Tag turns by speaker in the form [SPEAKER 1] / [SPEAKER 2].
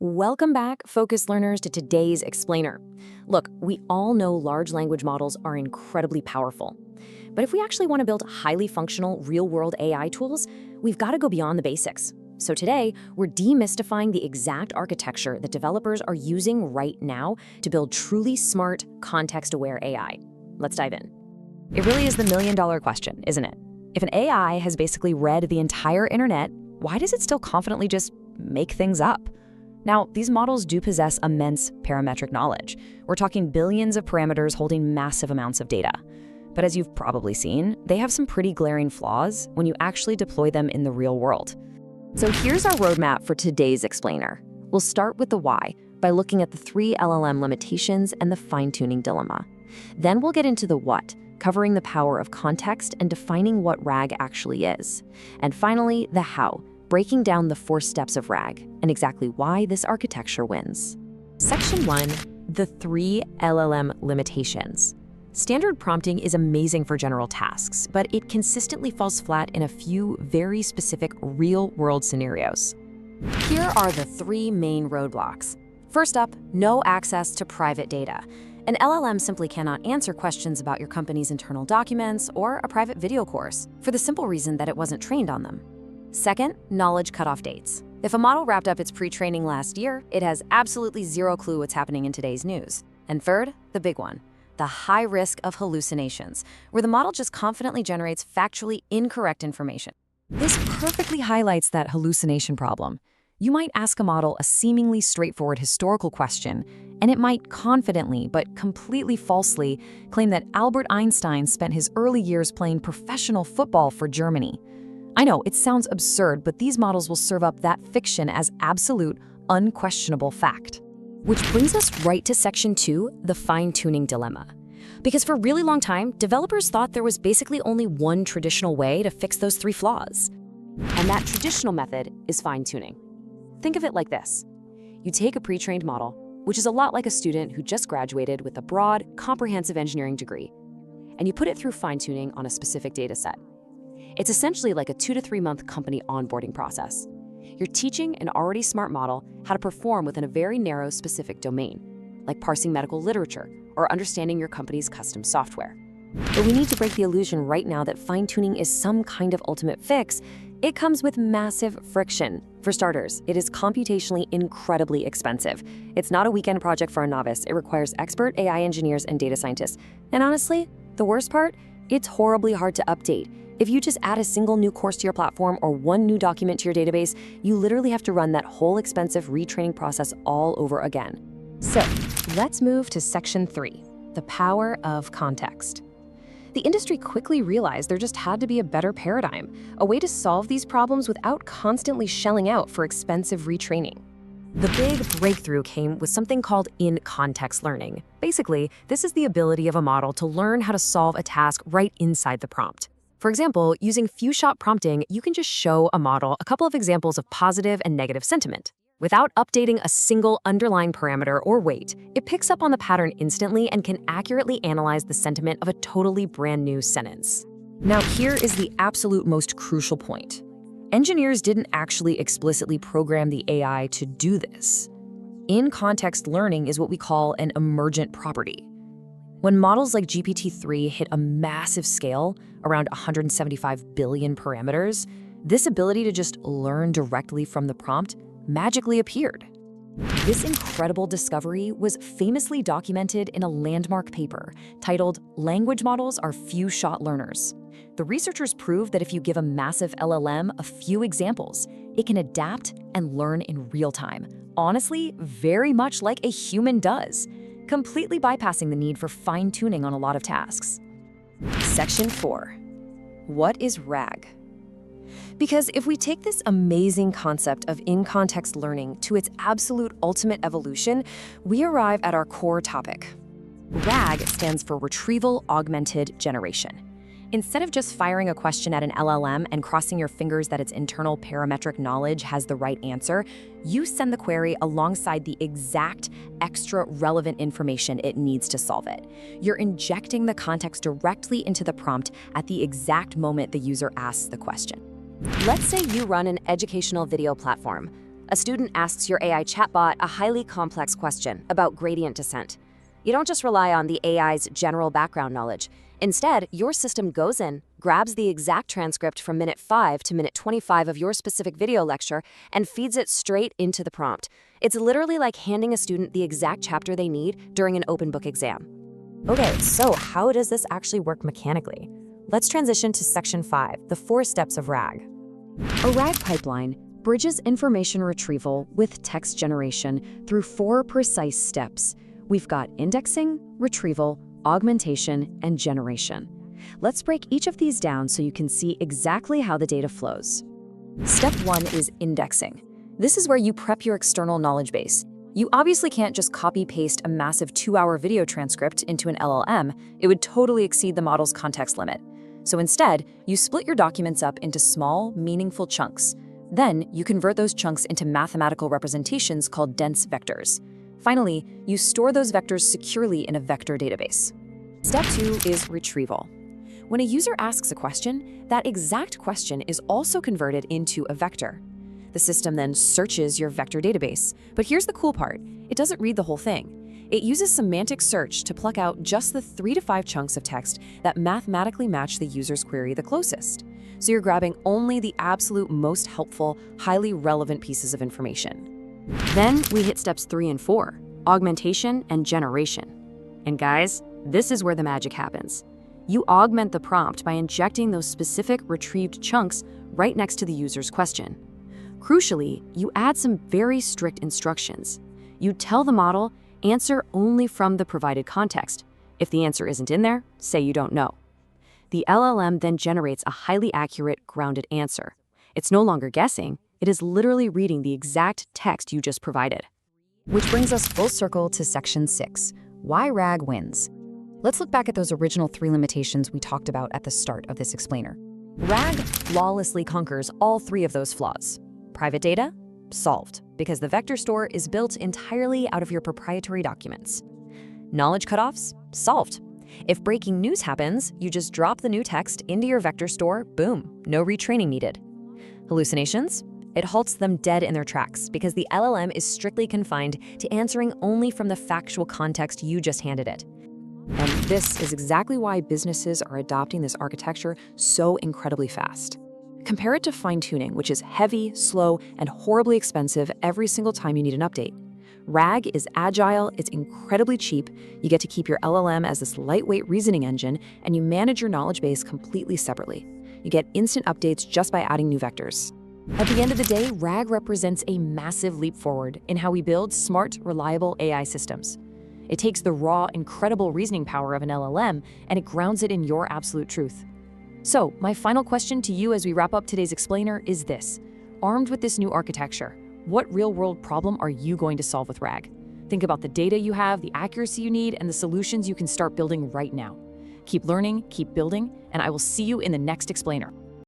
[SPEAKER 1] Welcome back, focused learners, to today's explainer. Look, we all know large language models are incredibly powerful. But if we actually want to build highly functional, real-world AI tools, we've got to go beyond the basics. So today, we're demystifying the exact architecture that developers are using right now to build truly smart, context-aware AI. Let's dive in. It really is the million-dollar question, isn't it? If an AI has basically read the entire internet, why does it still confidently just make things up? Now, these models do possess immense parametric knowledge. We're talking billions of parameters holding massive amounts of data. But as you've probably seen, they have some pretty glaring flaws when you actually deploy them in the real world. So here's our roadmap for today's explainer. We'll start with the why by looking at the 3 LLM limitations and the fine-tuning dilemma. Then we'll get into the what, covering the power of context and defining what RAG actually is. And finally, the how, breaking down the 4 steps of RAG and exactly why this architecture wins. Section 1, the 3 LLM limitations. Standard prompting is amazing for general tasks, but it consistently falls flat in a few very specific real-world scenarios. Here are the 3 main roadblocks. First up, no access to private data. An LLM simply cannot answer questions about your company's internal documents or a private video course, for the simple reason that it wasn't trained on them. Second, knowledge cutoff dates. If a model wrapped up its pre-training last year, it has absolutely zero clue what's happening in today's news. And third, the big one, the high risk of hallucinations, where the model just confidently generates factually incorrect information. This perfectly highlights that hallucination problem. You might ask a model a seemingly straightforward historical question, and it might confidently but completely falsely claim that Albert Einstein spent his early years playing professional football for Germany. I know, it sounds absurd, but these models will serve up that fiction as absolute, unquestionable fact. Which brings us right to Section 2, the fine-tuning dilemma. Because for a really long time, developers thought there was basically only one traditional way to fix those 3 flaws. And that traditional method is fine-tuning. Think of it like this. You take a pre-trained model, which is a lot like a student who just graduated with a broad, comprehensive engineering degree, and you put it through fine-tuning on a specific data set. It's essentially like a 2 to 3 month company onboarding process. You're teaching an already smart model how to perform within a very narrow specific domain, like parsing medical literature or understanding your company's custom software. But we need to break the illusion right now that fine-tuning is some kind of ultimate fix. It comes with massive friction. For starters, it is computationally incredibly expensive. It's not a weekend project for a novice. It requires expert AI engineers and data scientists. And honestly, the worst part, it's horribly hard to update. If you just add a single new course to your platform or one new document to your database, you literally have to run that whole expensive retraining process all over again. So, let's move to Section 3, the power of context. The industry quickly realized there just had to be a better paradigm, a way to solve these problems without constantly shelling out for expensive retraining. The big breakthrough came with something called in-context learning. Basically, this is the ability of a model to learn how to solve a task right inside the prompt. For example, using few-shot prompting, you can just show a model a couple of examples of positive and negative sentiment. Without updating a single underlying parameter or weight, it picks up on the pattern instantly and can accurately analyze the sentiment of a totally brand new sentence. Now, here is the absolute most crucial point. Engineers didn't actually explicitly program the AI to do this. In-context learning is what we call an emergent property. When models like GPT-3 hit a massive scale, around 175 billion parameters, this ability to just learn directly from the prompt magically appeared. This incredible discovery was famously documented in a landmark paper titled "Language Models Are Few-Shot Learners." The researchers proved that if you give a massive LLM a few examples, it can adapt and learn in real time, honestly, very much like a human does, completely bypassing the need for fine-tuning on a lot of tasks. Section 4. What is RAG? Because if we take this amazing concept of in-context learning to its absolute ultimate evolution, we arrive at our core topic. RAG stands for Retrieval Augmented Generation. Instead of just firing a question at an LLM and crossing your fingers that its internal parametric knowledge has the right answer, you send the query alongside the exact extra relevant information it needs to solve it. You're injecting the context directly into the prompt at the exact moment the user asks the question. Let's say you run an educational video platform. A student asks your AI chatbot a highly complex question about gradient descent. You don't just rely on the AI's general background knowledge. Instead, your system goes in, grabs the exact transcript from minute 5 to minute 25 of your specific video lecture, and feeds it straight into the prompt. It's literally like handing a student the exact chapter they need during an open book exam. Okay, so how does this actually work mechanically? Let's transition to section 5, the 4 steps of RAG. A RAG pipeline bridges information retrieval with text generation through 4 precise steps. We've got indexing, retrieval, augmentation, and generation. Let's break each of these down so you can see exactly how the data flows. Step 1 is indexing. This is where you prep your external knowledge base. You obviously can't just copy-paste a massive 2-hour video transcript into an LLM. It would totally exceed the model's context limit. So instead, you split your documents up into small, meaningful chunks. Then, you convert those chunks into mathematical representations called dense vectors. Finally, you store those vectors securely in a vector database. Step 2 is retrieval. When a user asks a question, that exact question is also converted into a vector. The system then searches your vector database. But here's the cool part. It doesn't read the whole thing. It uses semantic search to pluck out just the 3 to 5 chunks of text that mathematically match the user's query the closest. So you're grabbing only the absolute most helpful, highly relevant pieces of information. Then we hit steps 3 and 4, augmentation and generation. And guys, this is where the magic happens. You augment the prompt by injecting those specific retrieved chunks right next to the user's question. Crucially, you add some very strict instructions. You tell the model, answer only from the provided context. If the answer isn't in there, say you don't know. The LLM then generates a highly accurate, grounded answer. It's no longer guessing, it is literally reading the exact text you just provided. Which brings us full circle to section 6, why RAG wins. Let's look back at those original 3 limitations we talked about at the start of this explainer. RAG flawlessly conquers all 3 of those flaws. Private data? Solved, because the vector store is built entirely out of your proprietary documents. Knowledge cutoffs? Solved. If breaking news happens, you just drop the new text into your vector store, boom, no retraining needed. Hallucinations? It halts them dead in their tracks because the LLM is strictly confined to answering only from the factual context you just handed it. And this is exactly why businesses are adopting this architecture so incredibly fast. Compare it to fine-tuning, which is heavy, slow, and horribly expensive every single time you need an update. RAG is agile, it's incredibly cheap, you get to keep your LLM as this lightweight reasoning engine, and you manage your knowledge base completely separately. You get instant updates just by adding new vectors. At the end of the day, RAG represents a massive leap forward in how we build smart, reliable AI systems. It takes the raw, incredible reasoning power of an LLM, and it grounds it in your absolute truth. So, my final question to you as we wrap up today's explainer is this. Armed with this new architecture, what real-world problem are you going to solve with RAG? Think about the data you have, the accuracy you need, and the solutions you can start building right now. Keep learning, keep building, and I will see you in the next explainer.